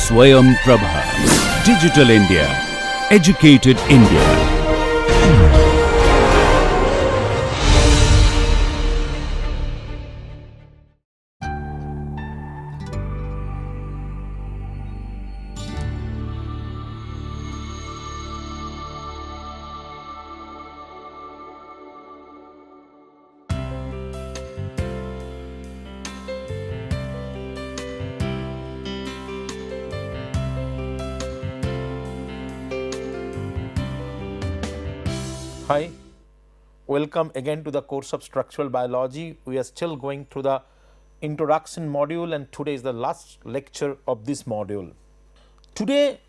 Swayam Prabha. Digital India. Educated India. Hi, welcome again to the course of structural biology. We are still going through the introduction module, and today is the last lecture of this module. Today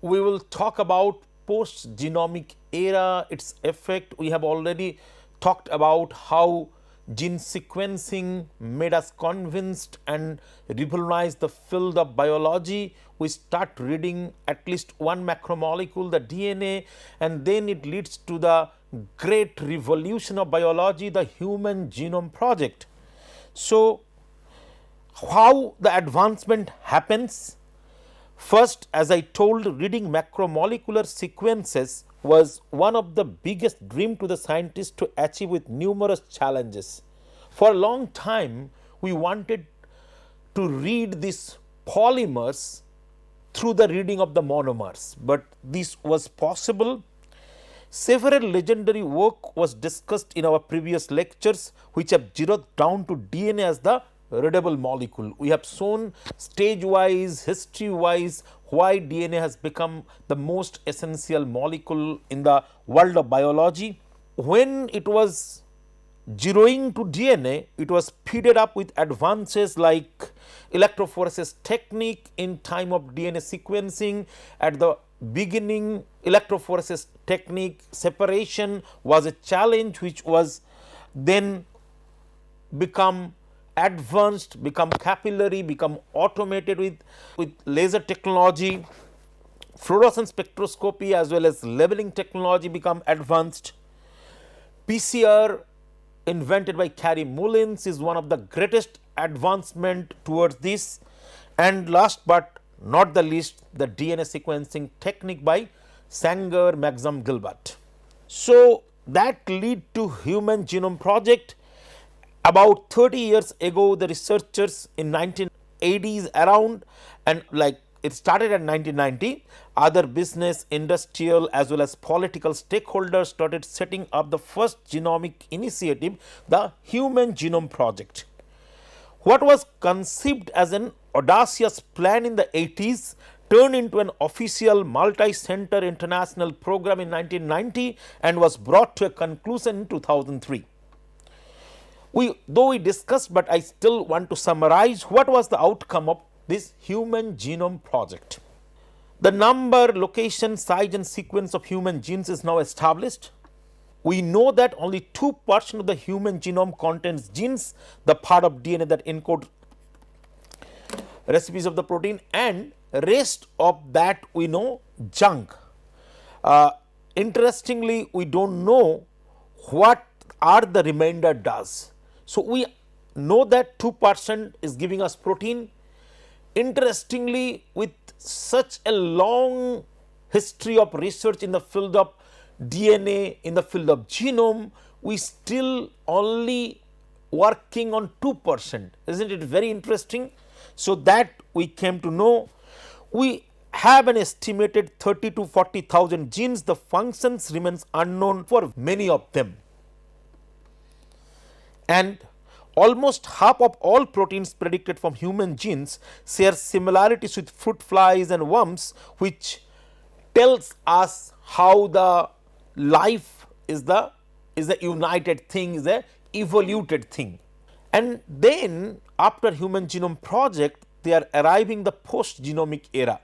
we will talk about post genomic era, its effect. We have already talked about how gene sequencing made us convinced and revolutionized the field of biology. We start reading at least one macromolecule, the DNA, and then it leads to the great revolution of biology, the Human Genome Project. So, how the advancement happens? First, as I told, reading macromolecular sequences was one of the biggest dream to the scientists to achieve with numerous challenges. For a long time, we wanted to read these polymers through the reading of the monomers, but this was possible. Several legendary work was discussed in our previous lectures, which have zeroed down to DNA as the readable molecule. We have shown stage wise, history wise, why DNA has become the most essential molecule in the world of biology. When it was zeroing to DNA, it was speeded up with advances like electrophoresis technique in time of DNA sequencing. At the beginning, electrophoresis technique separation was a challenge, which was then become advanced, become capillary, become automated with laser technology. Fluorescence spectroscopy as well as labeling technology become advanced. PCR invented by Carey Mullins is one of the greatest advancement towards this, and last but not the least, the DNA sequencing technique by Sanger, Maxim, Gilbert. So, that lead to Human Genome Project. About 30 years ago, the researchers in 1980s around, and like it started at 1990, other business, industrial as well as political stakeholders started setting up the first genomic initiative, the Human Genome Project. What was conceived as an audacious plan in the 80s turned into an official multi-center international program in 1990 and was brought to a conclusion in 2003. Though we discussed, but I still want to summarize what was the outcome of this Human Genome Project. The number, location, size and sequence of human genes is now established. We know that only 2% of the human genome contains genes, the part of DNA that encode recipes of the protein, and rest of that we know junk. Interestingly, we do not know what are the remainder does. So, we know that 2% is giving us protein. Interestingly, with such a long history of research in the field of DNA, in the field of genome, we still only working on 2%. Isn't it very interesting? So, that we came to know we have an estimated 30 to 40,000 genes. The functions remains unknown for many of them, and almost half of all proteins predicted from human genes share similarities with fruit flies and worms, which tells us how the life is a united thing, is a evoluted thing. And then after Human Genome Project, they are arriving the post genomic era.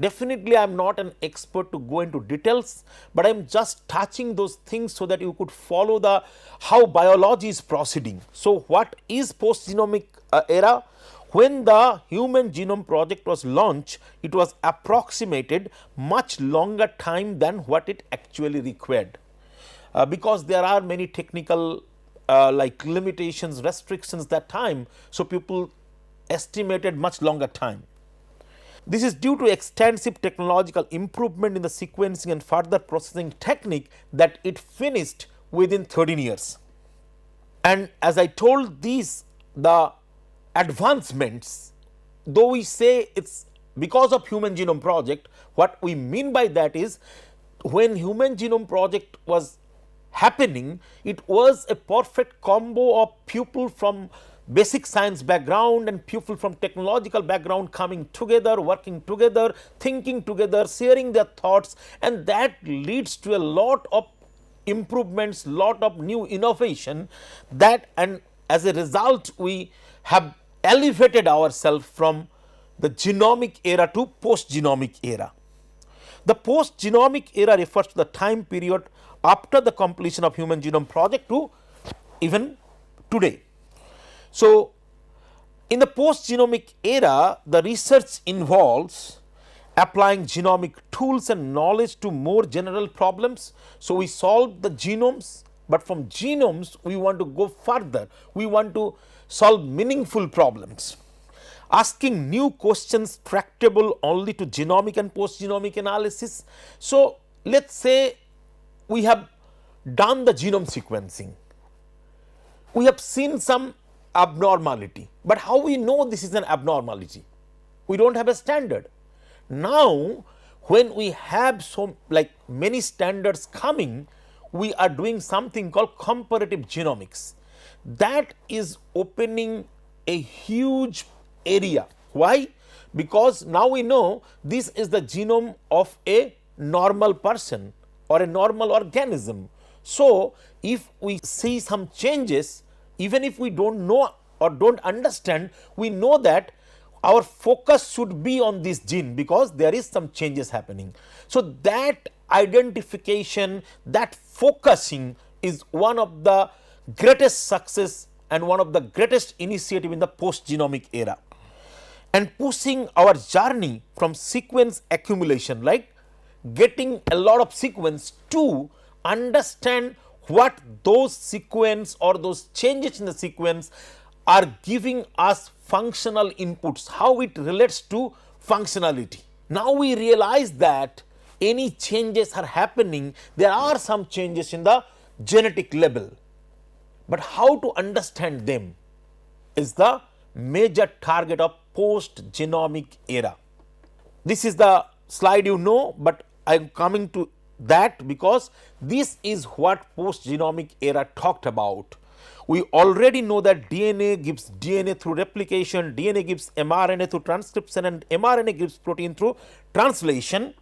Definitely, I am not an expert to go into details, but I am just touching those things so that you could follow the how biology is proceeding. So, what is post genomic era? When the Human Genome Project was launched, it was approximated much longer time than what it actually required, because there are many technical like limitations, restrictions that time. So, people estimated much longer time. This is due to extensive technological improvement in the sequencing and further processing technique that it finished within 13 years. And as I told, these the advancements, though we say it's because of Human Genome Project, what we mean by that is when Human Genome Project was happening, it was a perfect combo of people from basic science background and people from technological background coming together, working together, thinking together, sharing their thoughts, and that leads to a lot of improvements, lot of new innovation, that, and as a result we have elevated ourselves from the genomic era to post-genomic era. The post-genomic era refers to the time period after the completion of Human Genome Project to even today. So, in the post-genomic era, the research involves applying genomic tools and knowledge to more general problems. So, we solve the genomes, but from genomes we want to go further, we want to solve meaningful problems, asking new questions tractable only to genomic and post-genomic analysis. So, let us say we have done the genome sequencing, we have seen some abnormality, but how we know this is an abnormality? We do not have a standard. Now, when we have so like many standards coming, we are doing something called comparative genomics. That is opening a huge area. Why? Because now we know this is the genome of a normal person or a normal organism. So, if we see some changes, even if we do not know or do not understand, we know that our focus should be on this gene because there is some changes happening. So, that identification, that focusing is one of the greatest success and one of the greatest initiative in the post-genomic era, and pushing our journey from sequence accumulation, like getting a lot of sequence, to understand what those sequence or those changes in the sequence are giving us functional inputs, how it relates to functionality. Now we realize that any changes are happening, there are some changes in the genetic level, but how to understand them is the major target of post-genomic era. This is the slide you know, but I am coming to that because this is what post-genomic era talked about. We already know that DNA gives DNA through replication, DNA gives mRNA through transcription, and mRNA gives protein through translation.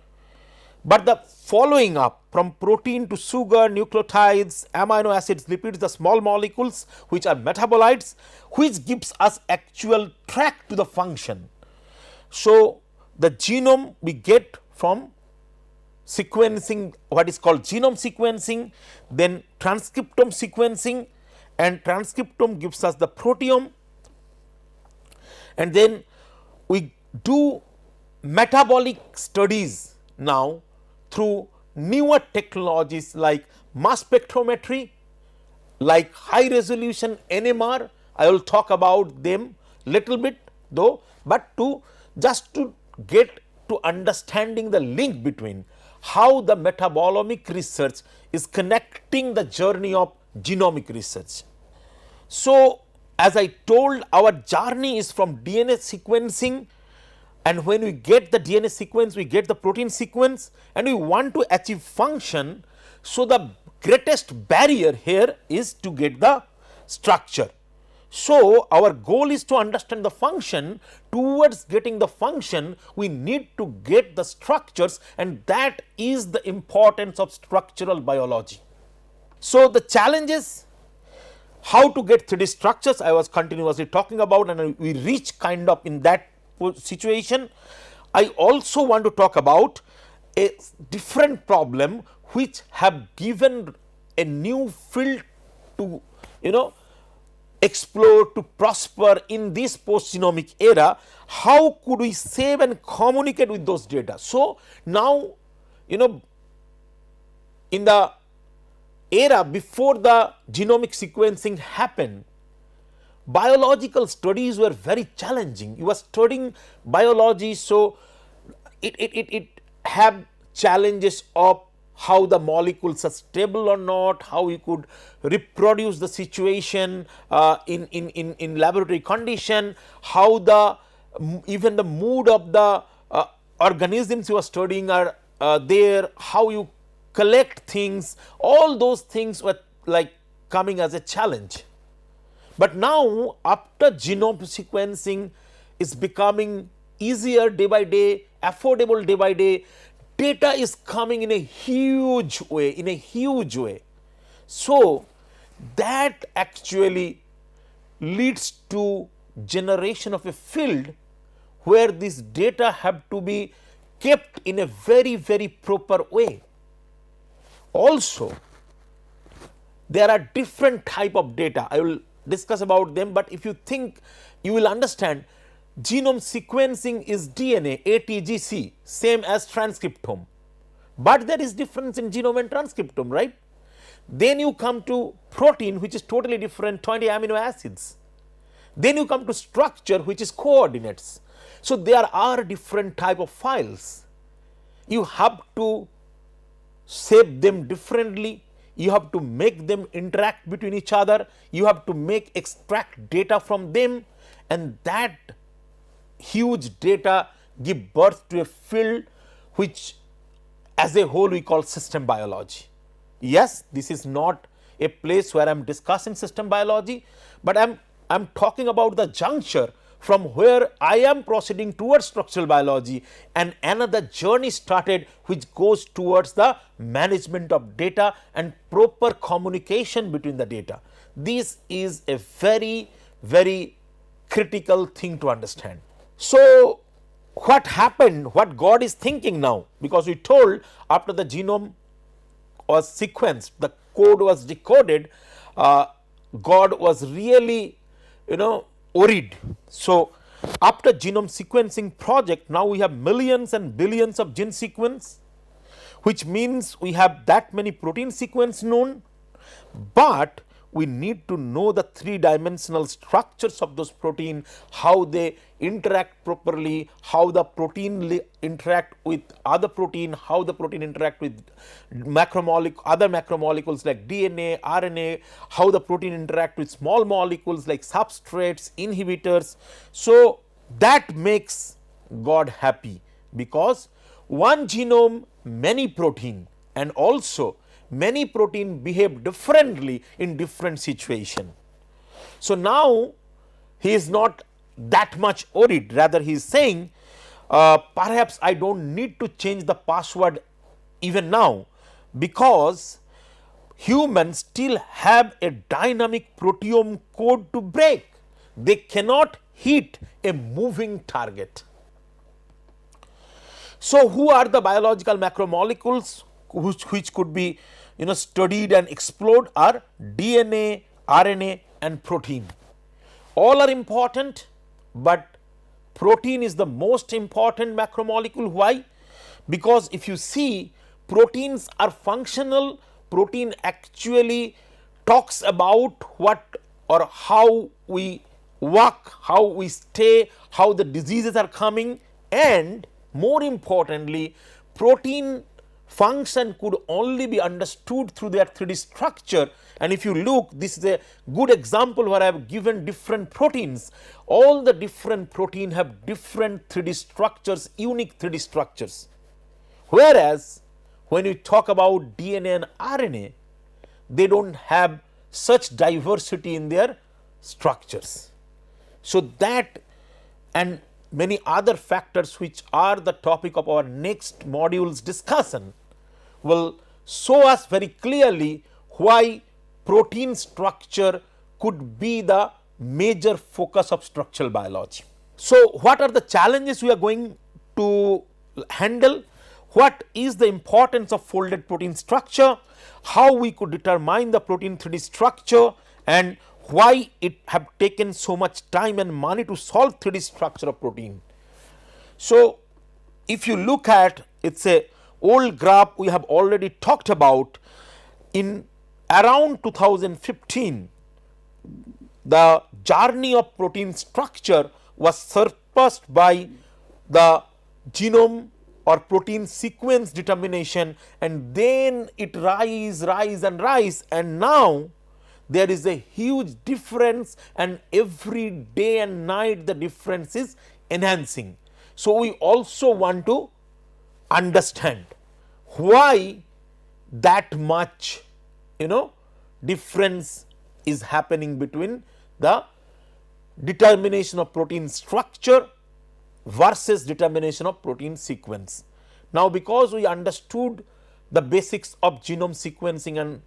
But the following up from protein to sugar, nucleotides, amino acids, lipids, the small molecules which are metabolites, which gives us actual track to the function. So, the genome we get from sequencing, what is called genome sequencing, then transcriptome sequencing, and transcriptome gives us the proteome, and then we do metabolic studies now through newer technologies like mass spectrometry, like high resolution NMR. I will talk about them little bit though, but to just to get to understanding the link between how the metabolomic research is connecting the journey of genomic research. So, as I told, our journey is from DNA sequencing, and when we get the DNA sequence, we get the protein sequence, and we want to achieve function. So, the greatest barrier here is to get the structure. So, our goal is to understand the function. Towards getting the function, we need to get the structures, and that is the importance of structural biology. So, the challenges, how to get 3D structures, I was continuously talking about, and we reach kind of in that situation. I also want to talk about a different problem which have given a new field to explore, to prosper in this post-genomic era. How could we save and communicate with those data? So, now in the era before the genomic sequencing happened, biological studies were very challenging. You were studying biology, so it have challenges of how the molecules are stable or not, how you could reproduce the situation in laboratory condition, how the even the mood of the organisms you are studying are there, how you collect things, all those things were like coming as a challenge. But now after genome sequencing is becoming easier day by day, affordable day by day, data is coming in a huge way, so that actually leads to generation of a field where this data have to be kept in a very proper way. Also, there are different type of data, I will discuss about them, but if you think, you will understand genome sequencing is DNA, ATGC, same as transcriptome, but there is difference in genome and transcriptome, right? Then you come to protein, which is totally different, 20 amino acids. Then you come to structure, which is coordinates. So there are different type of files. You have to save them differently, you have to make them interact between each other, you have to extract data from them, and that huge data give birth to a field which as a whole we call system biology. Yes, this is not a place where I am discussing system biology, but I am talking about the juncture from where I am proceeding towards structural biology, and another journey started which goes towards the management of data and proper communication between the data. This is a very critical thing to understand. So what happened, what God is thinking now, because we told after the genome was sequenced, the code was decoded, God was really worried. So after genome sequencing project, now we have millions and billions of gene sequence, which means we have that many protein sequence known, but we need to know the three-dimensional structures of those protein, how they interact properly, how the protein interact with other protein, how the protein interact with other macromolecules like DNA, RNA, how the protein interact with small molecules like substrates, inhibitors. So that makes God happy, because one genome, many protein, and also many protein behave differently in different situation. So now he is not that much worried, rather he is saying perhaps I do not need to change the password even now, because humans still have a dynamic proteome code to break. They cannot hit a moving target. So who are the biological macromolecules which could be studied and explored? Are DNA, RNA and protein. All are important, but protein is the most important macromolecule. Why? Because if you see, proteins are functional. Protein actually talks about what or how we walk, how we stay, how the diseases are coming, and more importantly, protein function could only be understood through their 3D structure. And if you look, this is a good example where I have given different proteins. All the different protein have different 3D structures, unique 3D structures. Whereas when you talk about DNA and RNA, they do not have such diversity in their structures. So that and many other factors, which are the topic of our next module's discussion, will show us very clearly why protein structure could be the major focus of structural biology. So what are the challenges we are going to handle? What is the importance of folded protein structure? How we could determine the protein 3D structure, and why it have taken so much time and money to solve 3D structure of protein. So if you look at, it's a old graph we have already talked about. In around 2015, the journey of protein structure was surpassed by the genome or protein sequence determination, and then it rise and now there is a huge difference, and every day and night the difference is enhancing. So, we also want to understand why that much difference is happening between the determination of protein structure versus determination of protein sequence. Now, because we understood the basics of genome sequencing and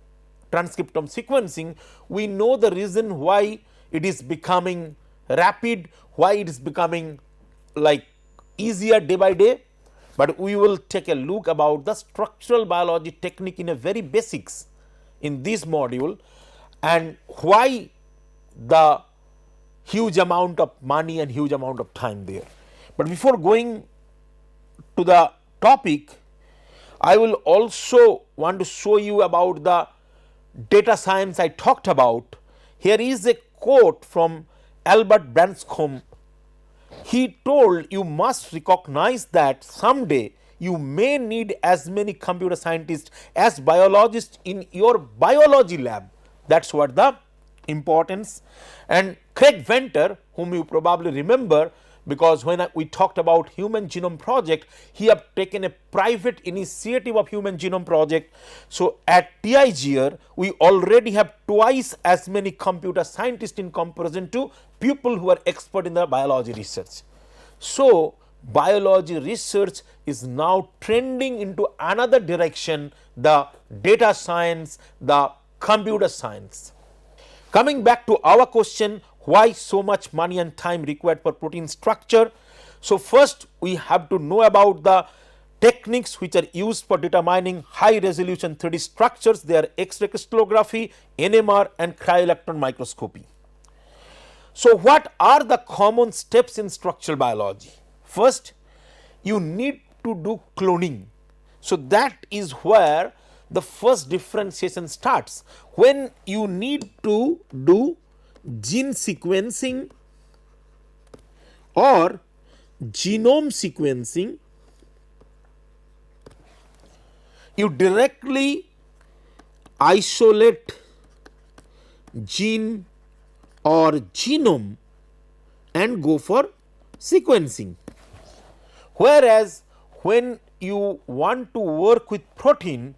transcriptome sequencing, we know the reason why it is becoming rapid, why it is becoming like easier day by day, but we will take a look about the structural biology technique in a very basics in this module, and why the huge amount of money and huge amount of time there. But before going to the topic, I will also want to show you about the data science I talked about. Here is a quote from Albert Branscombe. He told, "You must recognize that someday you may need as many computer scientists as biologists in your biology lab." That is what the importance. And Craig Venter, whom you probably remember, because when we talked about Human Genome Project, he have taken a private initiative of Human Genome Project. So, at TIGR we already have twice as many computer scientists in comparison to people who are expert in the biology research. So, biology research is now trending into another direction, the data science, the computer science. Coming back to our question, why so much money and time required for protein structure? So, first we have to know about the techniques which are used for determining high resolution 3D structures. They are X-ray crystallography, NMR and cryo-electron microscopy. So, what are the common steps in structural biology? First, you need to do cloning. So, that is where the first differentiation starts. When you need to do gene sequencing or genome sequencing, you directly isolate gene or genome and go for sequencing. Whereas, when you want to work with protein,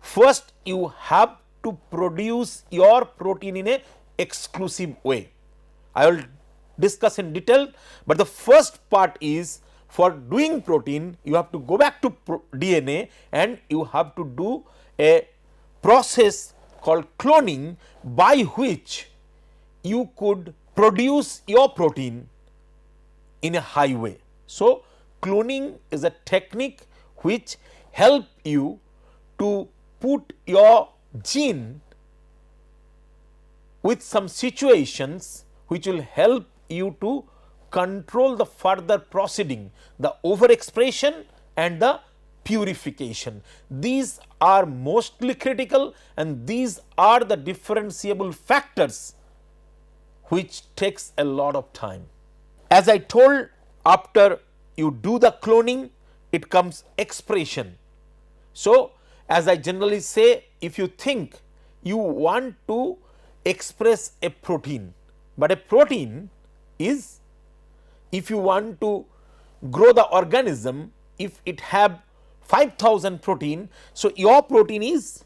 first you have to produce your protein in a exclusive way. I will discuss in detail, but the first part is, for doing protein you have to go back to DNA and you have to do a process called cloning, by which you could produce your protein in a high way. So, cloning is a technique which help you to put your gene with some situations which will help you to control the further proceeding, the overexpression and the purification. These are mostly critical, and these are the differentiable factors which takes a lot of time. As I told, after you do the cloning, it comes expression. So, as I generally say, if you think you want to express a protein, but a protein is, if you want to grow the organism, if it have 5,000 protein, so your protein is,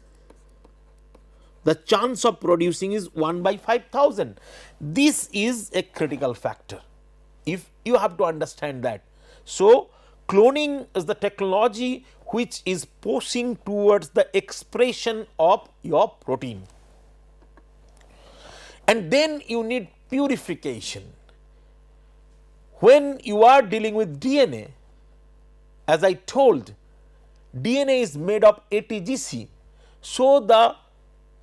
the chance of producing is 1 by 5,000. This is a critical factor, if you have to understand that. So, cloning is the technology which is pushing towards the expression of your protein. And then you need purification. When you are dealing with DNA, as I told, DNA is made of ATGC. So, the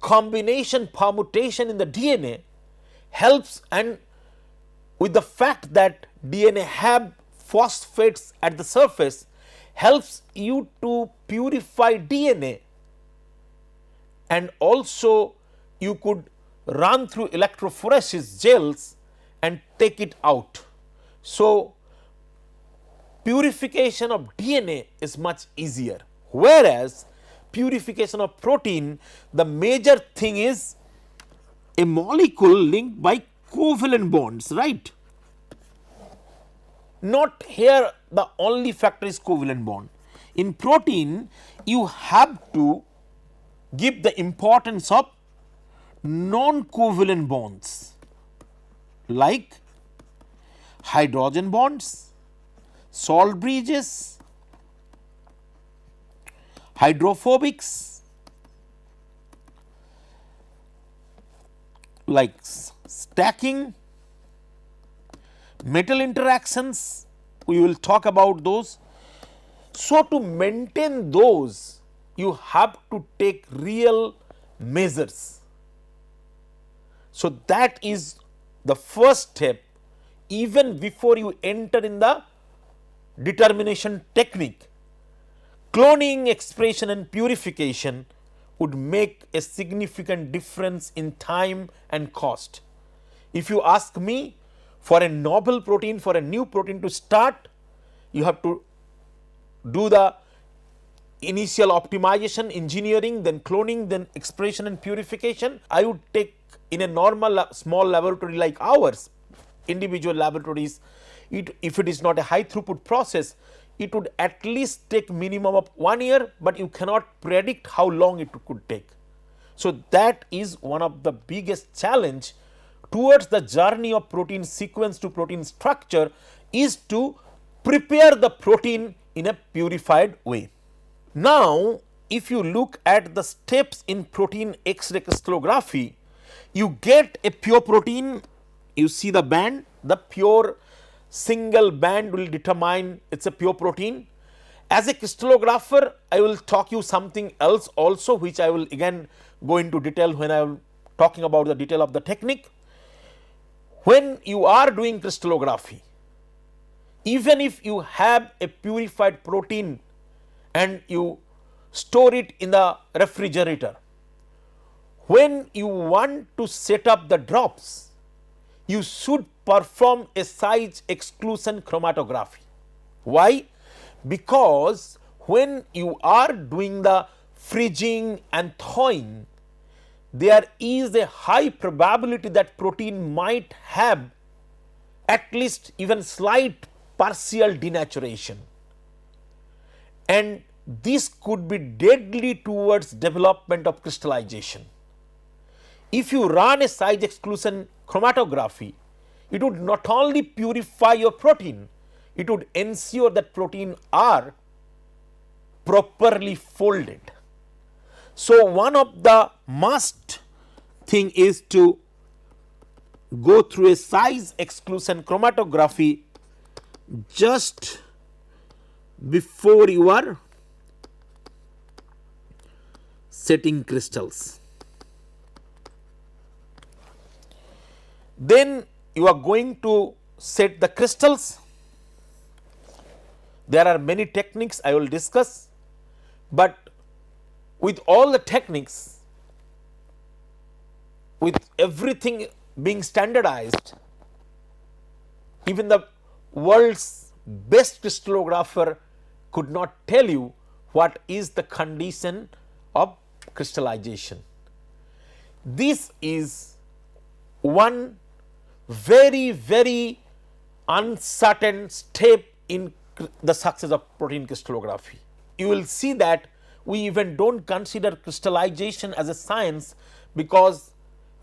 combination permutation in the DNA helps, and with the fact that DNA have phosphates at the surface, helps you to purify DNA, and also you could run through electrophoresis gels and take it out. So, purification of DNA is much easier, whereas purification of protein, the major thing is a molecule linked by covalent bonds, right? Not here the only factor is covalent bond. In protein, you have to give the importance of non-covalent bonds like hydrogen bonds, salt bridges, hydrophobics like stacking, metal interactions, we will talk about those. So, to maintain those you have to take real measures. So, that is the first step even before you enter in the determination technique. Cloning, expression and purification would make a significant difference in time and cost. If you ask me, for a novel protein, for a new protein to start, you have to do the initial optimization, engineering, then cloning, then expression and purification. I would take in a normal small laboratory like ours, individual laboratories, if it is not a high throughput process, it would at least take minimum of 1 year, but you cannot predict how long it could take. So, that is one of the biggest challenge towards the journey of protein sequence to protein structure, is to prepare the protein in a purified way. Now, if you look at the steps in protein X-ray crystallography, you get a pure protein, you see the band, the pure single band will determine it is a pure protein. As a crystallographer, I will talk you something else also, which I will again go into detail when I am talking about the detail of the technique. When you are doing crystallography, even if you have a purified protein and you store it in the refrigerator, when you want to set up the drops, you should perform a size exclusion chromatography. Why? Because when you are doing the freezing and thawing, there is a high probability that protein might have at least even slight partial denaturation, and this could be deadly towards development of crystallization. If you run a size exclusion chromatography, it would not only purify your protein, it would ensure that protein are properly folded. So, one of the must thing is to go through a size exclusion chromatography just before you are setting crystals. Then you are going to set the crystals. There are many techniques I will discuss, but with all the techniques, with everything being standardized, even the world's best crystallographer could not tell you what is the condition of crystallization. This is one very uncertain step in the success of protein crystallography. You will see that we even do not consider crystallization as a science, because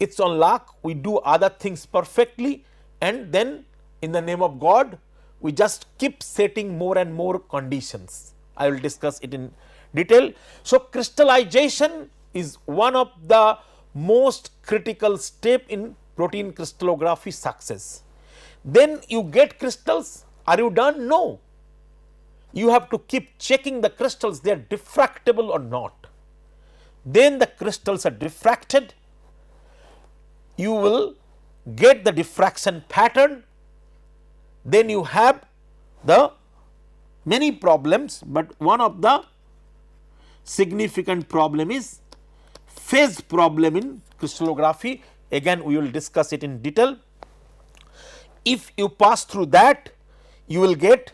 it is on luck, we do other things perfectly, and then in the name of God we just keep setting more and more conditions. I will discuss it in detail. So, crystallization is one of the most critical step in protein crystallography success. Then you get crystals. Are you done? No. You have to keep checking the crystals, they are diffractable or not. Then the crystals are diffracted. You will get the diffraction pattern. Then you have the many problems, but one of the significant problem is phase problem in crystallography. Again, we will discuss it in detail. If you pass through that, you will get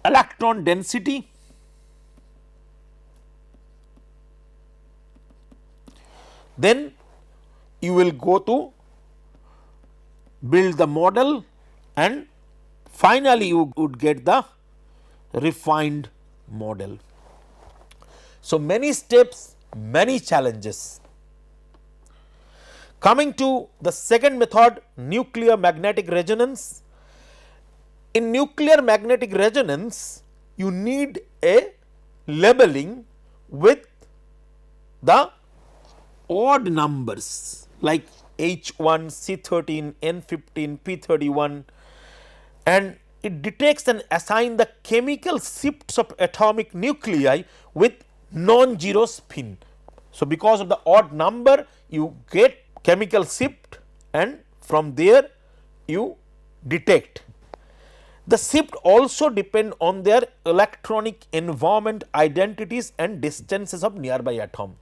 electron density, then you will go to build the model, and finally you would get the refined model. So, many steps, many challenges. Coming to the second method, nuclear magnetic resonance. In nuclear magnetic resonance, you need a labeling with the odd numbers like H1, C13, N15, P31, and it detects and assigns the chemical shifts of atomic nuclei with non-zero spin. So, because of the odd number, you get chemical shift, and from there you detect. The shift also depend on their electronic environment identities and distances of nearby atom.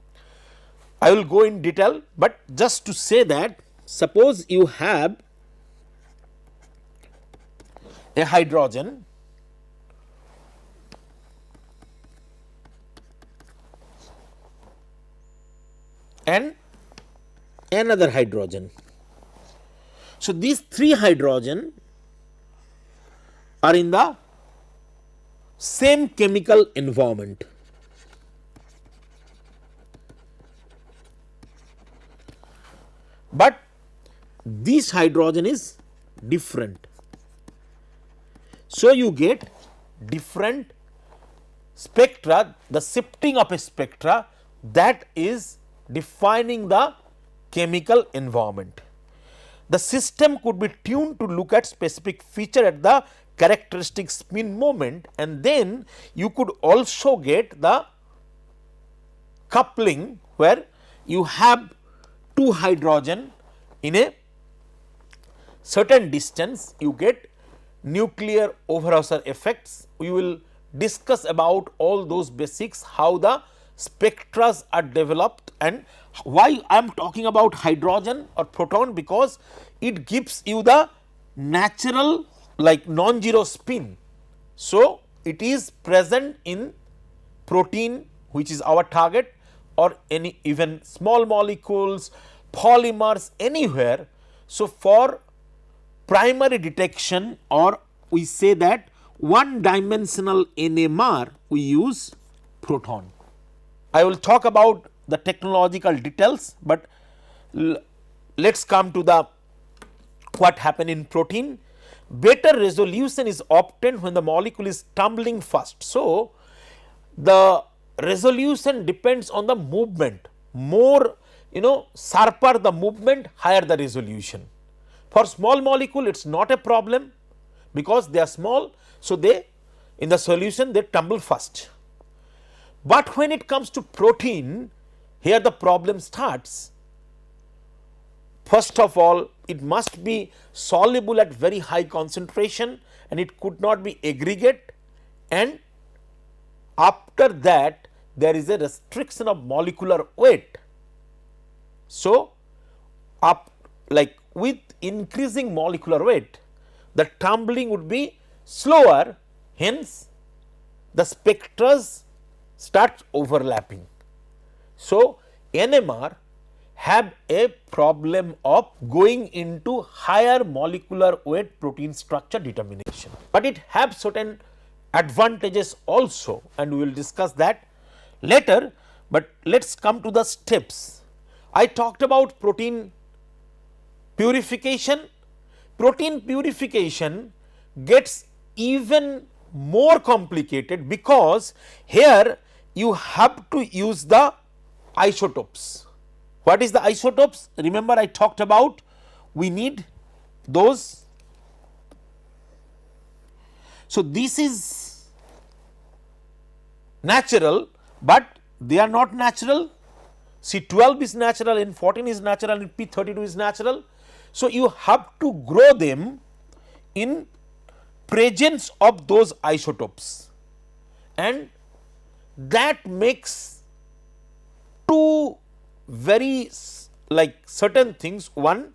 I will go in detail, but just to say that suppose you have a hydrogen and another hydrogen. So, these three hydrogen are in the same chemical environment. But this hydrogen is different. So, you get different spectra, the shifting of a spectra, that is defining the chemical environment. The system could be tuned to look at specific feature at the characteristic spin moment, and then you could also get the coupling where you have two hydrogen in a certain distance, you get nuclear overhauser effects. We will discuss about all those basics, how the spectras are developed, and why I am talking about hydrogen or proton, because it gives you the natural like non-zero spin. So, it is present in protein, which is our target, or any even small molecules, polymers, anywhere. So, for primary detection, or we say that one dimensional NMR, we use proton. I will talk about the technological details, but let us come to the what happen in protein. Better resolution is obtained when the molecule is tumbling fast. So, the resolution depends on the movement, more sharper the movement, higher the resolution. For small molecule it is not a problem because they are small. So, they in the solution they tumble fast. But when it comes to protein, here the problem starts. First of all, it must be soluble at very high concentration, and it could not be aggregate, and after that there is a restriction of molecular weight. So, like with increasing molecular weight, the tumbling would be slower, hence the spectras start overlapping. So, NMR have a problem of going into higher molecular weight protein structure determination, but it have certain advantages also, and we will discuss that later. But let us come to the steps. I talked about protein purification. Protein purification gets even more complicated because here you have to use the isotopes. What is the isotopes? Remember I talked about we need those. So, this is natural, but they are not natural. C12 is natural, N14 is natural, and P32 is natural. So, you have to grow them in presence of those isotopes, and that makes two very like certain things. One,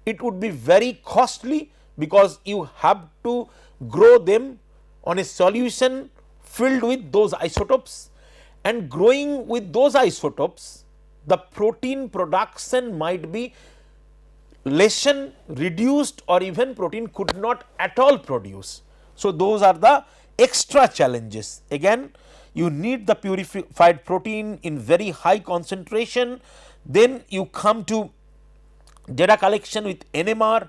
it would be very costly because you have to grow them on a solution filled with those isotopes, and growing with those isotopes, the protein production might be lessen, reduced, or even protein could not at all produce. So, those are the extra challenges. Again, you need the purified protein in very high concentration. Then you come to data collection with NMR.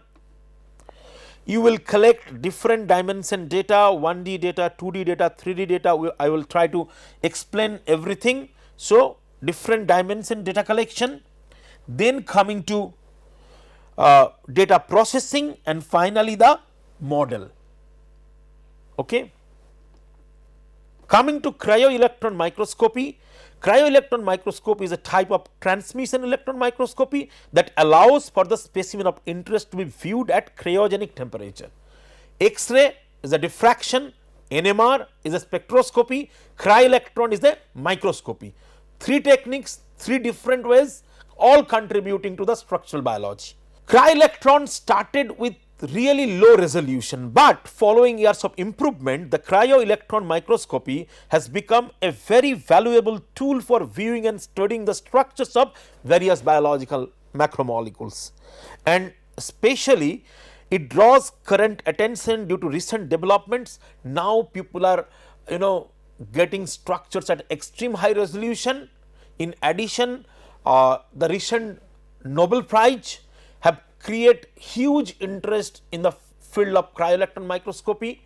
You will collect different dimension data, 1D data, 2D data, 3D data. I will try to explain everything. So, different dimension data collection, then coming to data processing, and finally the model. Okay. Coming to cryo-electron microscopy. Cryo-electron microscopy is a type of transmission electron microscopy that allows for the specimen of interest to be viewed at cryogenic temperature. X-ray is a diffraction, NMR is a spectroscopy, cryo-electron is a microscopy. Three techniques, three different ways, all contributing to the structural biology. Cryo-electron started with really low resolution, but following years of improvement, the cryo-electron microscopy has become a very valuable tool for viewing and studying the structures of various biological macromolecules, and especially it draws current attention due to recent developments. Now people are getting structures at extreme high resolution. In addition, the recent Nobel Prize have create huge interest in the field of cryo-electron microscopy.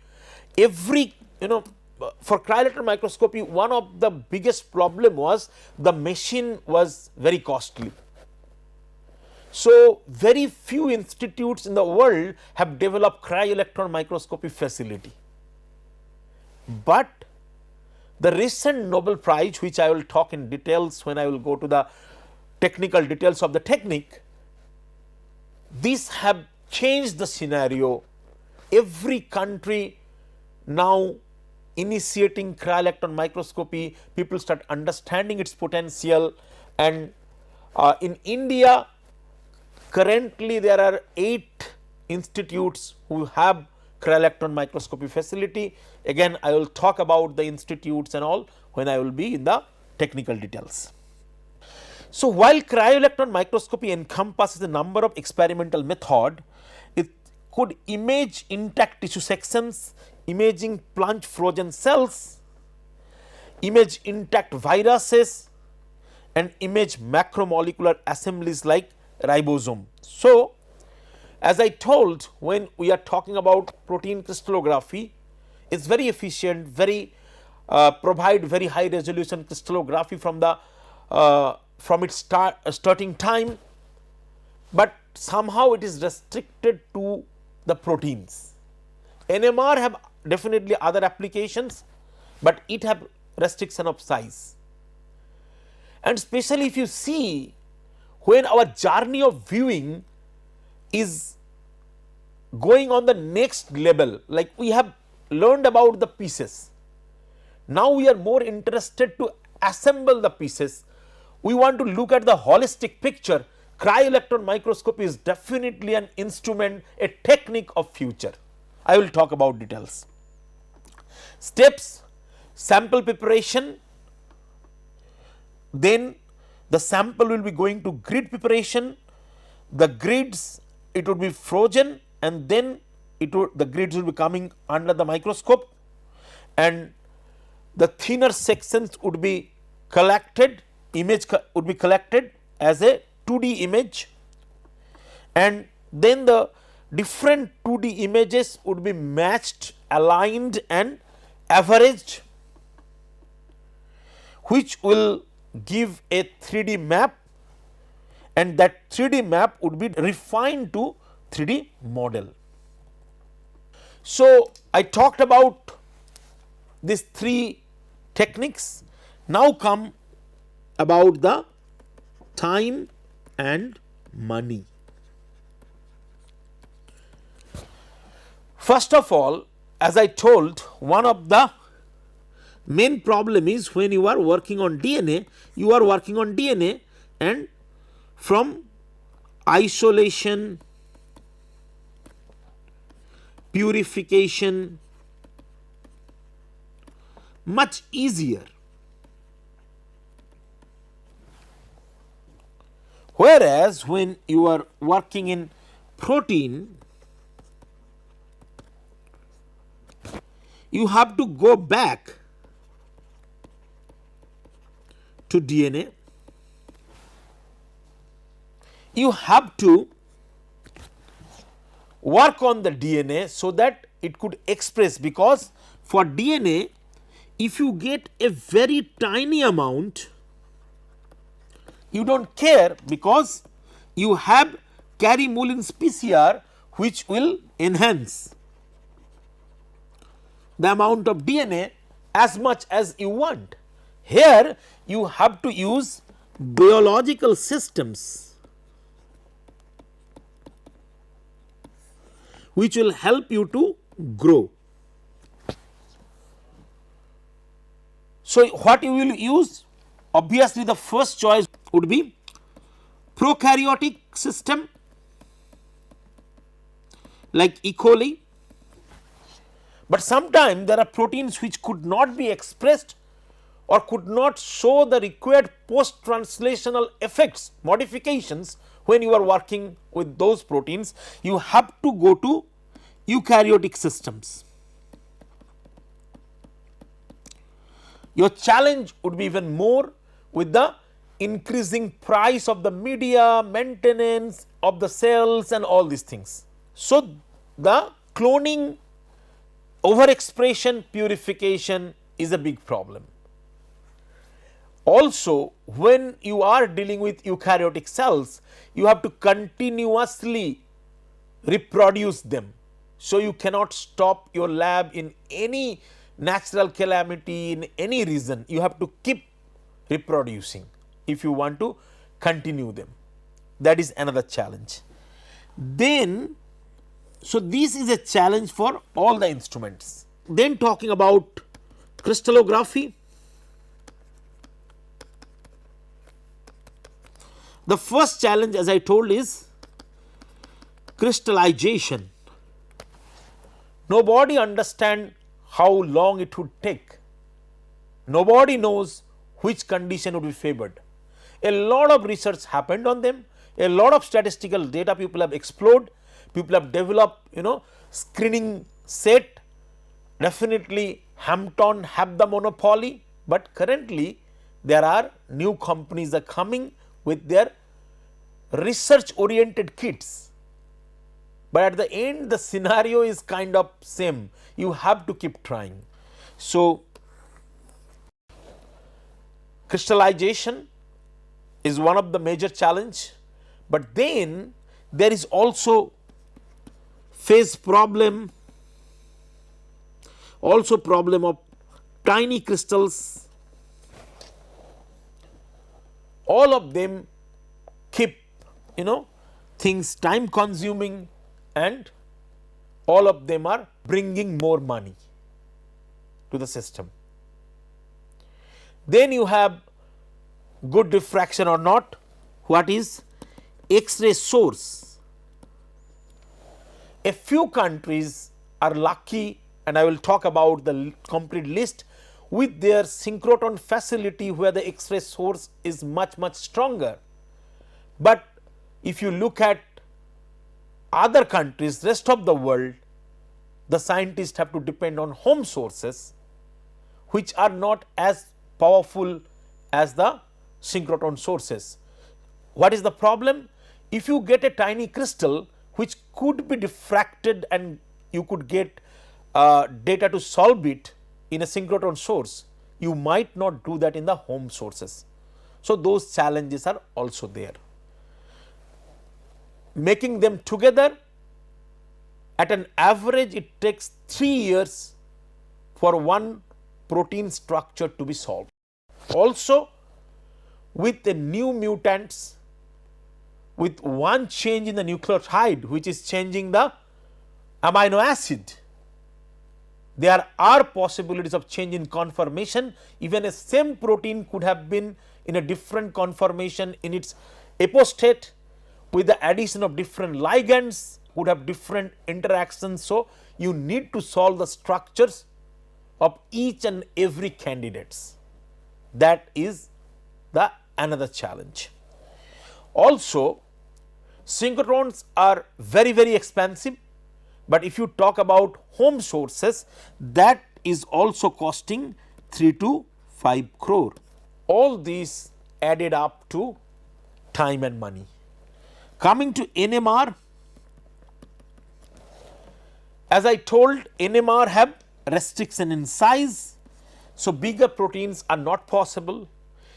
For cryo-electron microscopy, one of the biggest problem was the machine was very costly. So, very few institutes in the world have developed cryo-electron microscopy facility. But the recent Nobel Prize, which I will talk in details when I will go to the technical details of the technique, these have changed the scenario. Every country now initiating cryo-electron microscopy, people start understanding its potential, and in India currently there are 8 institutes who have cryo-electron microscopy facility. Again, I will talk about the institutes and all when I will be in the technical details. So, while cryo-electron microscopy encompasses a number of experimental methods, it could image intact tissue sections, imaging plunge frozen cells, image intact viruses, and image macromolecular assemblies like ribosome. So, as I told, when we are talking about protein crystallography, it is very efficient, provide very high resolution crystallography from its starting time, but somehow it is restricted to the proteins. NMR have definitely other applications, but it have restriction of size. And especially if you see, when our journey of viewing is going on the next level, like we have learned about the pieces, now we are more interested to assemble the pieces. We want to look at the holistic picture. Cryo-electron microscopy is definitely an instrument, a technique of future. I will talk about details. Steps: sample preparation, then the sample will be going to grid preparation, the grids it would be frozen, and then the grids will be coming under the microscope, and the thinner sections would be collected, image would be collected as a 2D image, and then the different 2D images would be matched, aligned and averaged, which will give a 3D map, and that 3D map would be refined to 3D model. So, I talked about these 3 techniques. Now come about the time and money. First of all, as I told, one of the main problem is when you are working on DNA, you are working on DNA, and from isolation, purification, much easier. Whereas when you are working in protein, you have to go back to DNA. You have to work on the DNA so that it could express, because for DNA, if you get a very tiny amount, you don't care, because you have carry-Mullin's PCR which will enhance the amount of DNA as much as you want. Here you have to use biological systems which will help you to grow. So what you will use? Obviously the first choice would be prokaryotic system like E. coli, but sometimes there are proteins which could not be expressed or could not show the required post translational effects, modifications. When you are working with those proteins, you have to go to eukaryotic systems. Your challenge would be even more with the increasing price of the media, maintenance of the cells and all these things. So the cloning, overexpression, purification is a big problem. Also, when you are dealing with eukaryotic cells, you have to continuously reproduce them. So you cannot stop your lab in any natural calamity, in any reason. You have to keep reproducing if you want to continue them. That is another challenge. Then, so this is a challenge for all the instruments. Then talking about crystallography. The first challenge, as I told, is crystallization. Nobody understands how long it would take. Nobody knows which condition would be favored. A lot of research happened on them. A lot of statistical data people have explored. People have developed, screening set. Definitely Hampton have the monopoly, but currently there are new companies are coming with their research oriented kits. But at the end the scenario is kind of same. You have to keep trying. So crystallization is one of the major challenge, but then there is also phase problem, also problem of tiny crystals. All of them keep things time consuming, and all of them are bringing more money to the system. Then you have good diffraction or not. What is X-ray source? A few countries are lucky, and I will talk about the complete list, with their synchrotron facility where the X-ray source is much stronger. But if you look at other countries, rest of the world, the scientists have to depend on home sources which are not as powerful as the synchrotron sources. What is the problem? If you get a tiny crystal which could be diffracted and you could get data to solve it in a synchrotron source, you might not do that in the home sources. So those challenges are also there. Making them together, at an average it takes 3 years for one protein structure to be solved. Also, with the new mutants, with one change in the nucleotide which is changing the amino acid, there are possibilities of change in conformation. Even a same protein could have been in a different conformation in its apostate. With the addition of different ligands, would have different interactions. So you need to solve the structures of each and every candidates. That is the another challenge. Also, synchrotrons are very expensive, but if you talk about home sources, that is also costing 3 to 5 crore. All these added up to time and money. Coming to NMR, as I told, NMR have restriction in size, so bigger proteins are not possible.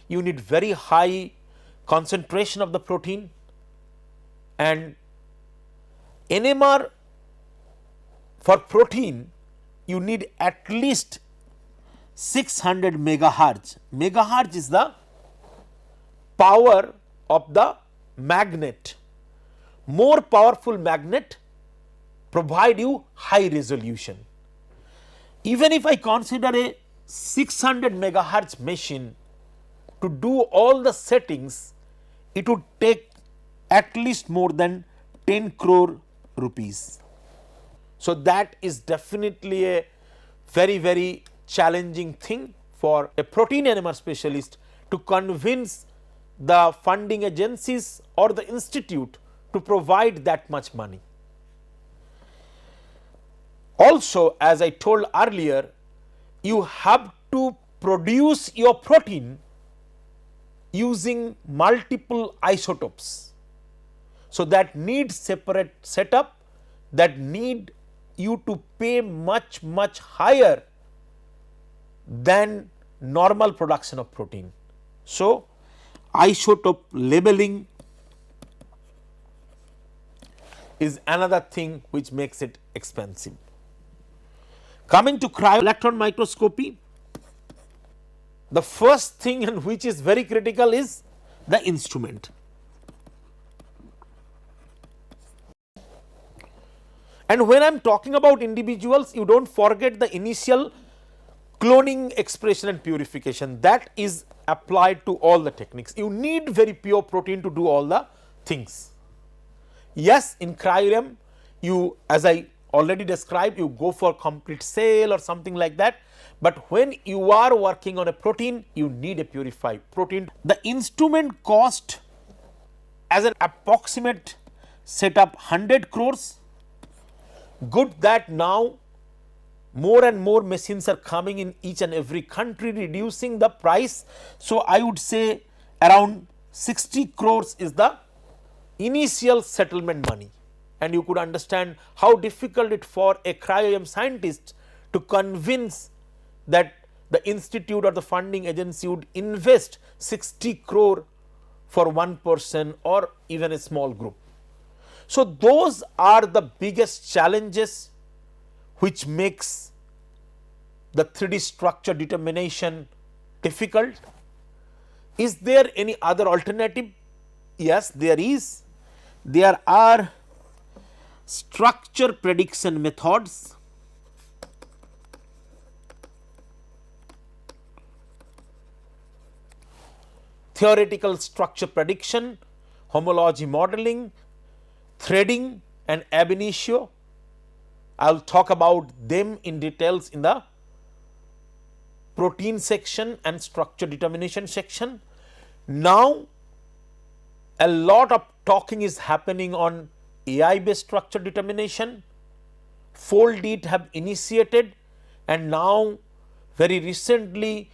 You need very high concentration of the protein, and NMR for protein you need at least 600 megahertz. Megahertz is the power of the magnet. More powerful magnet provide you high resolution. Even if I consider a 600 megahertz machine to do all the settings, it would take at least more than 10 crore rupees. So that is definitely a very challenging thing for a protein NMR specialist to convince the funding agencies or the institute to provide that much money. Also, as I told earlier, you have to produce your protein using multiple isotopes. So that needs separate setup, that need you to pay much higher than normal production of protein. So isotope labeling is another thing which makes it expensive. Coming to cryo-electron microscopy, the first thing and which is very critical is the instrument. And when I am talking about individuals, you do not forget the initial cloning, expression and purification, that is applied to all the techniques. You need very pure protein to do all the things. Yes, in cryo-EM, you, as I already described, you go for complete cell or something like that, but when you are working on a protein, you need a purified protein. The instrument cost as an approximate setup 100 crores. Good that now more and more machines are coming in each and every country, reducing the price. So I would say around 60 crores is the initial settlement money, and you could understand how difficult it for a cryo-EM scientist to convince that the institute or the funding agency would invest 60 crore for one person or even a small group. So those are the biggest challenges which makes the 3D structure determination difficult. Is there any other alternative? Yes, there is. There are structure prediction methods. Theoretical structure prediction, homology modeling, threading and ab initio. I will talk about them in details in the protein section and structure determination section. Now a lot of talking is happening on AI based structure determination. Foldit have initiated, and now very recently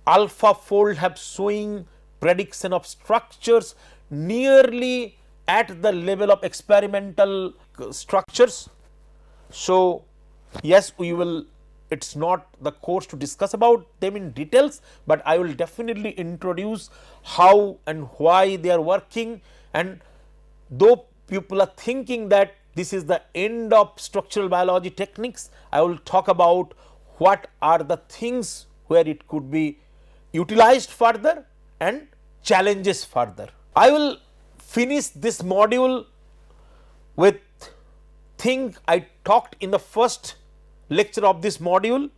AlphaFold have showing prediction of structures nearly at the level of experimental structures. So yes, we will, it is not the course to discuss about them in details, but I will definitely introduce how and why they are working. And though people are thinking that this is the end of structural biology techniques, I will talk about what are the things where it could be utilized further and challenges further. I will finish this module with thing I talked in the first lecture of this module.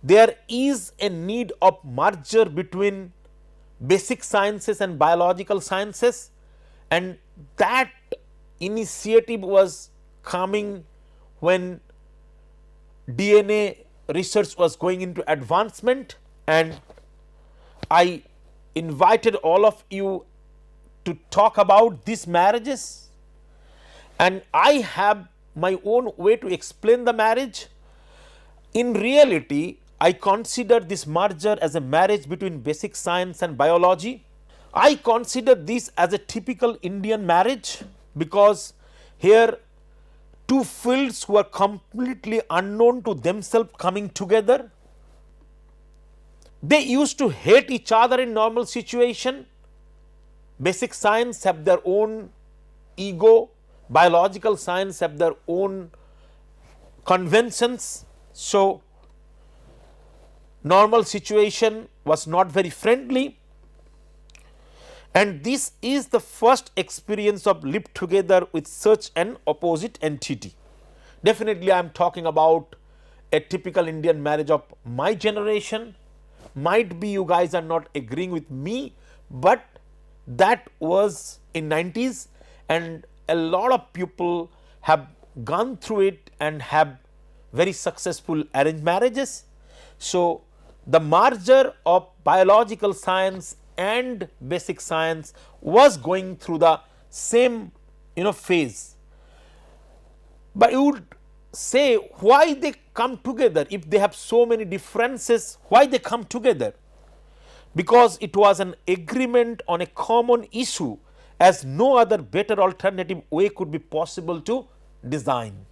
There is a need of merger between basic sciences and biological sciences, and that initiative was coming when DNA research was going into advancement, and I invited all of you to talk about these marriages, and I have my own way to explain the marriage. In reality, I consider this merger as a marriage between basic science and biology. I consider this as a typical Indian marriage because here two fields who are completely unknown to themselves coming together. They used to hate each other in normal situation. Basic science have their own ego, biological science have their own conventions. So, normal situation was not very friendly, and this is the first experience of live together with such an opposite entity. Definitely I am talking about a typical Indian marriage of my generation. Might be you guys are not agreeing with me, but that was in 90s, and a lot of people have gone through it and have very successful arranged marriages. So, the merger of biological science and basic science was going through the same phase. But you would say, why they come together if they have so many differences? Why they come together? Because it was an agreement on a common issue, as no other better alternative way could be possible to design.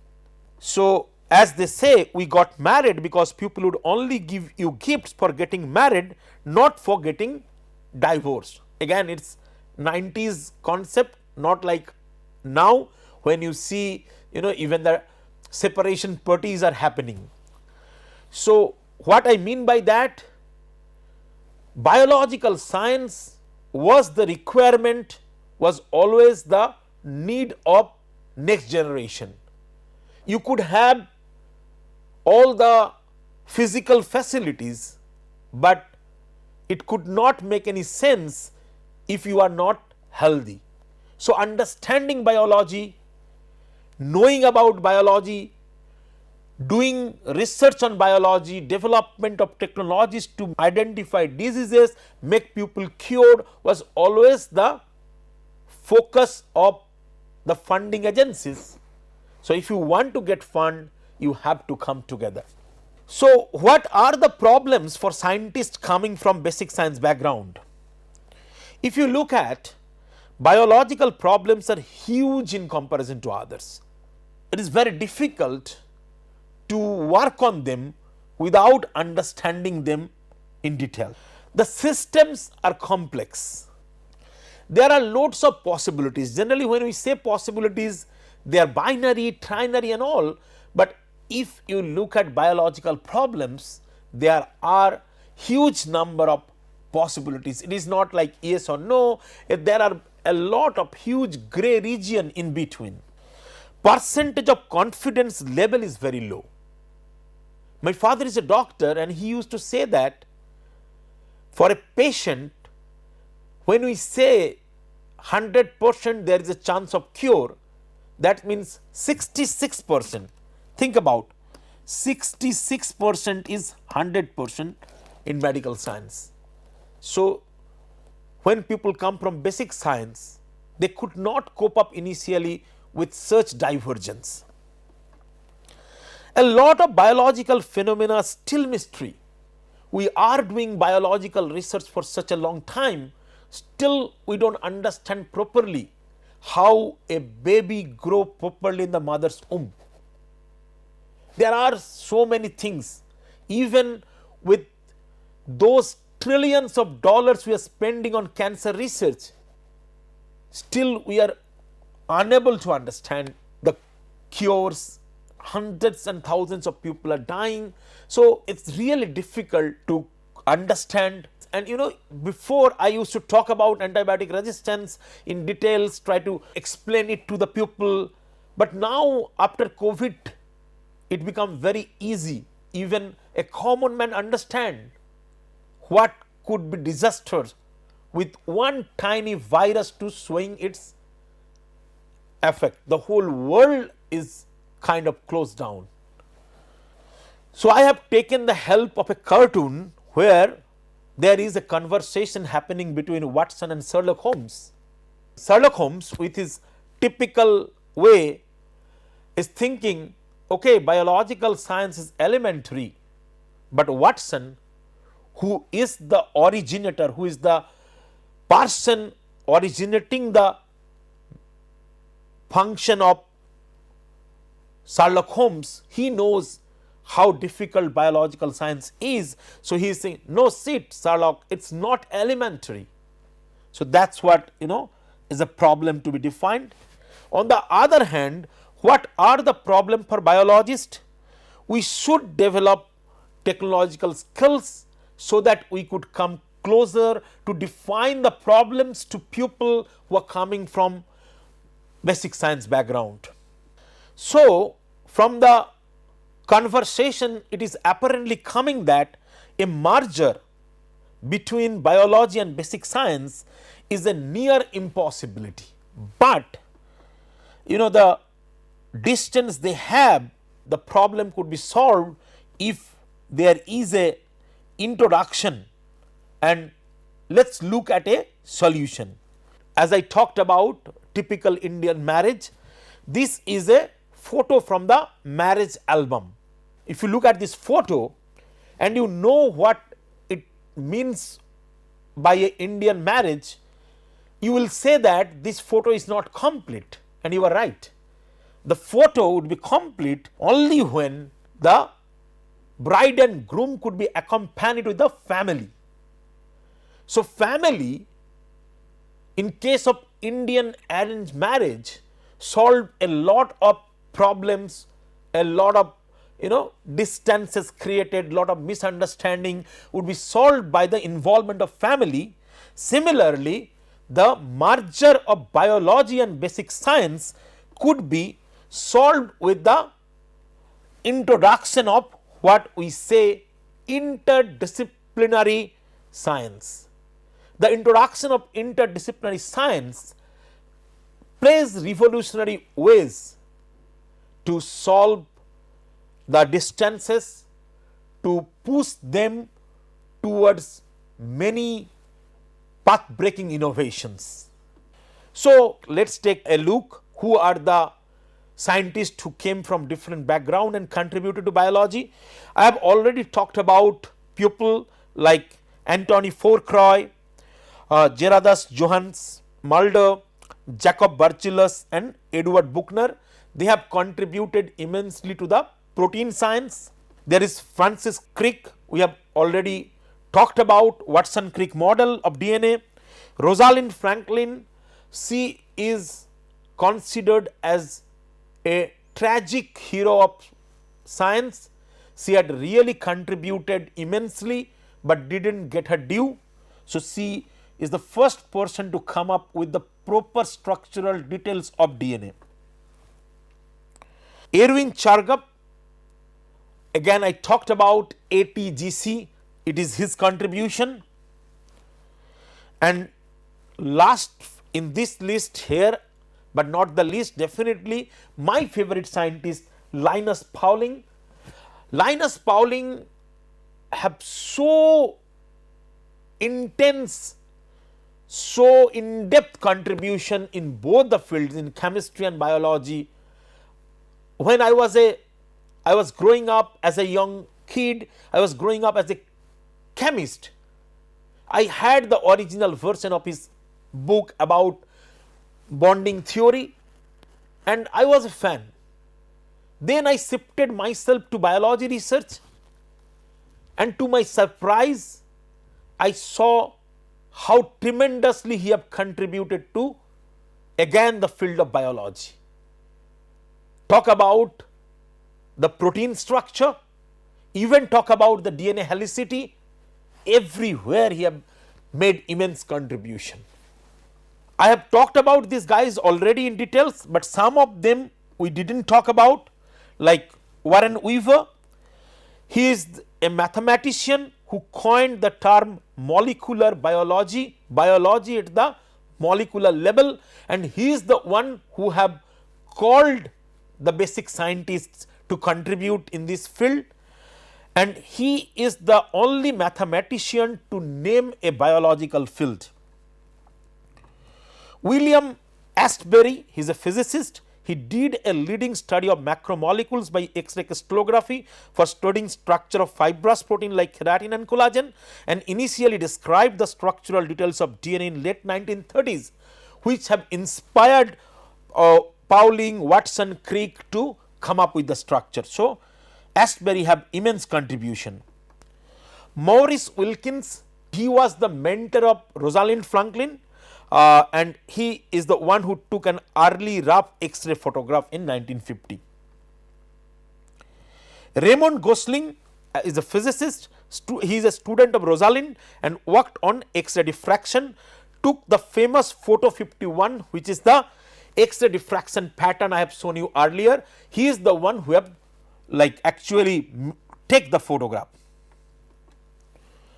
So, as they say, we got married because people would only give you gifts for getting married, not for getting divorced. Again, it's 90s concept, not like now when you see even the separation parties are happening. So, what I mean by that, biological science was the requirement, was always the need of next generation. You could have all the physical facilities, but it could not make any sense if you are not healthy. So, understanding biology, knowing about biology, doing research on biology, development of technologies to identify diseases, make people cured, was always the focus of the funding agencies. So, if you want to get fund, you have to come together. So, what are the problems for scientists coming from basic science background? If you look at biological problems are huge in comparison to others. It is very difficult to work on them without understanding them in detail. The systems are complex. There are loads of possibilities. Generally, when we say possibilities, they are binary, trinary and all, but if you look at biological problems, there are huge number of possibilities. It is not like yes or no, there are a lot of huge gray region in between. Percentage of confidence level is very low. My father is a doctor and he used to say that for a patient, when we say 100% there is a chance of cure, that means 66%. Think about 66% is 100% in medical science. So, when people come from basic science, they could not cope up initially with such divergence. A lot of biological phenomena are still mystery. We are doing biological research for such a long time, still we do not understand properly how a baby grows properly in the mother's womb. There are so many things, even with those trillions of dollars we are spending on cancer research, still we are unable to understand the cures. Hundreds and thousands of people are dying. So, it is really difficult to understand. And before I used to talk about antibiotic resistance in details, try to explain it to the people, but now after COVID, it becomes very easy. Even a common man understand what could be disasters with one tiny virus to swing its effect. The whole world is kind of closed down. So, I have taken the help of a cartoon where there is a conversation happening between Watson and Sherlock Holmes. Sherlock Holmes, with his typical way, is thinking, okay, biological science is elementary, but Watson, who is the originator, who is the person originating the function of Sherlock Holmes, he knows how difficult biological science is. So, he is saying, no shit Sherlock, it is not elementary. So, that is what is a problem to be defined. On the other hand, what are the problem for biologists? We should develop technological skills so that we could come closer to define the problems to people who are coming from basic science background. So, from the conversation, it is apparently coming that a merger between biology and basic science is a near impossibility, but the distance they have, the problem could be solved if there is a introduction, and let us look at a solution. As I talked about typical Indian marriage, this is a photo from the marriage album. If you look at this photo and you know what it means by an Indian marriage, you will say that this photo is not complete, and you are right. The photo would be complete only when the bride and groom could be accompanied with the family. So, family in case of Indian arranged marriage solved a lot of problems, a lot of distances created, lot of misunderstanding would be solved by the involvement of family. Similarly, the merger of biology and basic science could be solved with the introduction of what we say interdisciplinary science. The introduction of interdisciplinary science plays revolutionary ways to solve the distances, to push them towards many path breaking innovations. So, let us take a look who are the scientists who came from different background and contributed to biology. I have already talked about people like Antony Fourcroy, Gerardus Johannes Mulder, Jacob Burchellus and Edward Buchner. They have contributed immensely to the protein science. There is Francis Crick, we have already talked about Watson-Crick model of DNA. Rosalind Franklin, she is considered as a tragic hero of science. She had really contributed immensely, but did not get her due. So, she is the first person to come up with the proper structural details of DNA. Erwin Chargaff, again I talked about ATGC, it is his contribution. And last in this list here, but not the least, definitely my favorite scientist Linus Pauling. Linus Pauling have so intense, so in-depth contribution in both the fields, in chemistry and biology. When I was growing up as a young kid, I was growing up as a chemist. I had the original version of his book about bonding theory and I was a fan. Then I shifted myself to biology research, and to my surprise I saw how tremendously he have contributed to again the field of biology. Talk about the protein structure, even talk about the DNA helicity, everywhere he have made immense contribution. I have talked about these guys already in details, but some of them we did not talk about, like Warren Weaver. He is a mathematician who coined the term molecular biology, biology at the molecular level, and he is the one who have called the basic scientists to contribute in this field. and he is the only mathematician to name a biological field. William Astbury, he is a physicist. He did a leading study of macromolecules by X-ray crystallography for studying structure of fibrous protein like keratin and collagen, and initially described the structural details of DNA in late 1930s, which have inspired Pauling, Watson, Crick to come up with the structure. So, Astbury have immense contribution. Maurice Wilkins, he was the mentor of Rosalind Franklin, and he is the one who took an early rough X-ray photograph in 1950. Raymond Gosling is a physicist. He is a student of Rosalind and worked on X-ray diffraction, took the famous photo 51, which is the X-ray diffraction pattern I have shown you earlier. He is the one who have actually take the photograph.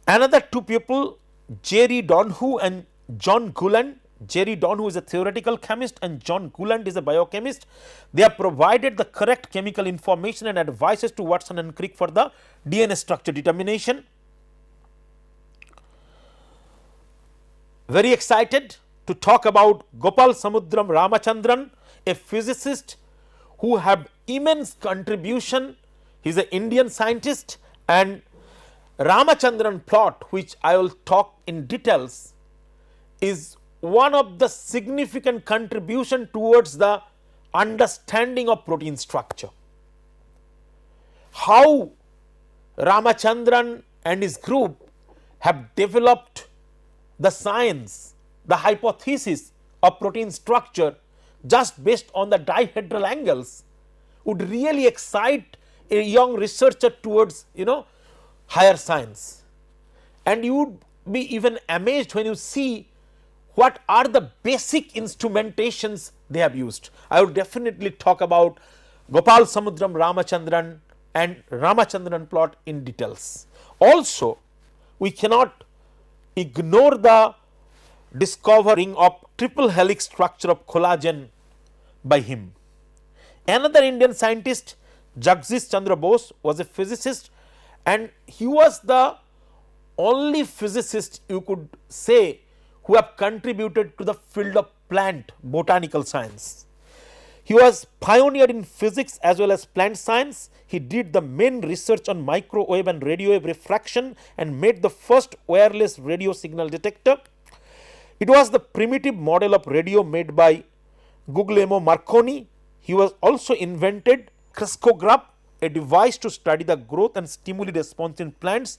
Another two people, Jerry Donahue and John Gulland. Jerry Donahue is a theoretical chemist and John Gulland is a biochemist. They have provided the correct chemical information and advices to Watson and Crick for the DNA structure determination. Very excited to talk about Gopal Samudram Ramachandran, a physicist who have immense contribution. He is an Indian scientist, and Ramachandran plot, which I will talk in details, is one of the significant contribution towards the understanding of protein structure. How Ramachandran and his group have developed the science, the hypothesis of protein structure just based on the dihedral angles would really excite a young researcher towards higher science. And you would be even amazed when you see what are the basic instrumentations they have used. I would definitely talk about Gopal Samudram Ramachandran and Ramachandran plot in details. Also, we cannot ignore the discovering of triple helix structure of collagen by him. Another Indian scientist, Jagdish Chandra Bose, was a physicist, and he was the only physicist you could say who have contributed to the field of plant botanical science. He was pioneered in physics as well as plant science. He did the main research on microwave and radio wave refraction and made the first wireless radio signal detector. It was the primitive model of radio made by Guglielmo Marconi. He was also invented crescograph, a device to study the growth and stimuli response in plants.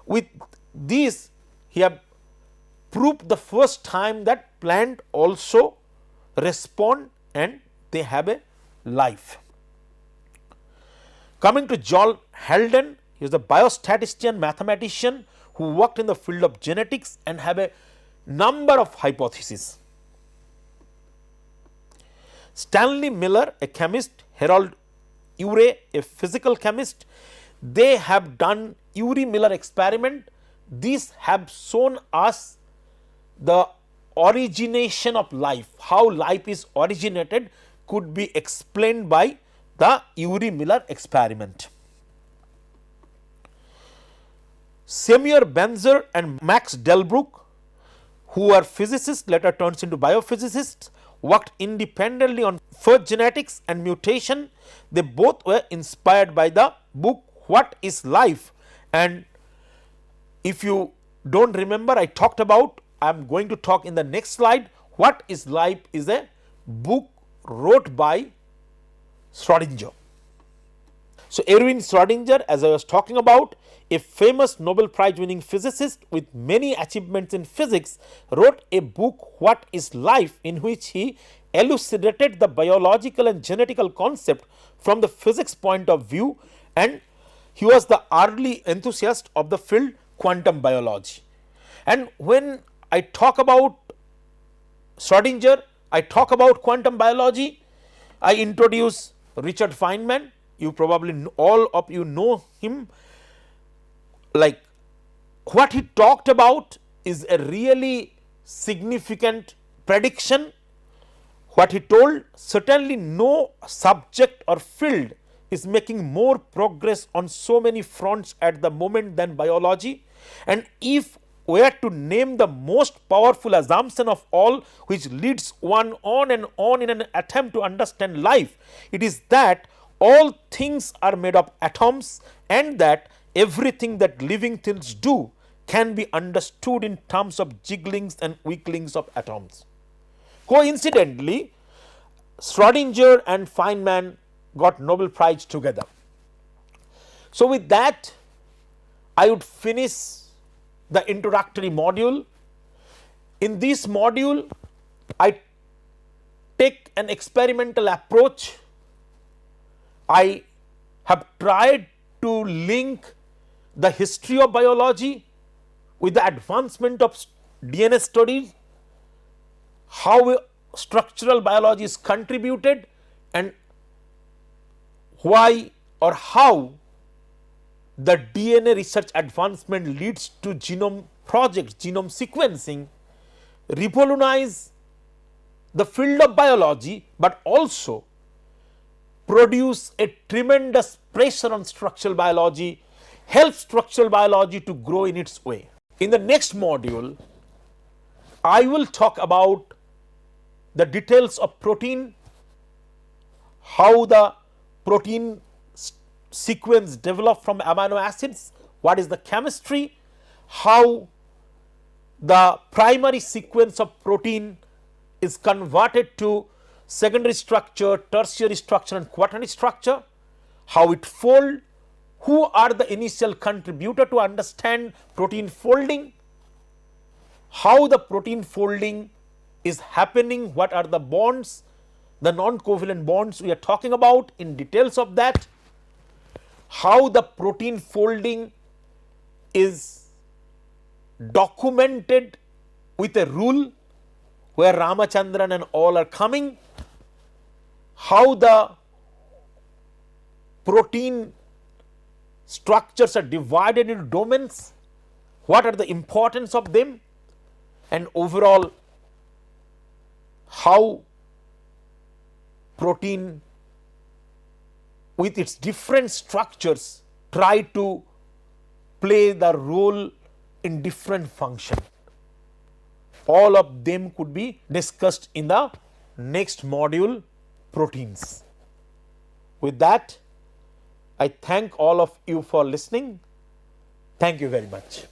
With this, he have proved the first time that plant also respond and they have a life. Coming to John Haldane, he is a biostatistician mathematician who worked in the field of genetics and have a number of hypotheses. Stanley Miller, a chemist, Harold Urey, a physical chemist, they have done Urey-Miller experiment. These have shown us the origination of life, how life is originated could be explained by the Urey-Miller experiment. Samuel Banzer and Max Delbruck, who are physicists later turns into biophysicists, worked independently on first genetics and mutation. They both were inspired by the book What is Life, and if you don't remember, I talked about, I am going to talk in the next slide. What is Life is a book wrote by Schrödinger. So, Erwin Schrödinger, as I was talking about, a famous Nobel Prize winning physicist with many achievements in physics, wrote a book What is Life, in which he elucidated the biological and genetical concept from the physics point of view, and he was the early enthusiast of the field quantum biology. And when I talk about Schrödinger, I talk about quantum biology, I introduce Richard Feynman. You probably all of you know him. Like, what he talked about is a really significant prediction. What he told, certainly no subject or field is making more progress on so many fronts at the moment than biology. And if we are to name the most powerful assumption of all, which leads one on and on in an attempt to understand life, it is that all things are made of atoms, and that everything that living things do can be understood in terms of jigglings and wigglings of atoms. Coincidentally, Schrodinger and Feynman got Nobel Prize together. So with that, I would finish the introductory module. In this module, I take an experimental approach. I have tried to link the history of biology with the advancement of DNA studies, how structural biology is contributed, and why or how the DNA research advancement leads to genome projects, genome sequencing, revolutionize the field of biology, but also produce a tremendous pressure on structural biology, help structural biology to grow in its way. In the next module, I will talk about the details of protein, how the protein sequence developed from amino acids, what is the chemistry, how the primary sequence of protein is converted to secondary structure, tertiary structure and quaternary structure, how it folds, who are the initial contributor to understand protein folding, how the protein folding is happening, what are the bonds, the non-covalent bonds we are talking about, in details of that, how the protein folding is documented with a rule where Ramachandran and all are coming, how the protein structures are divided into domains, what are the importance of them, and overall how protein with its different structures try to play the role in different function. All of them could be discussed in the next module, proteins. With that, I thank all of you for listening. Thank you very much.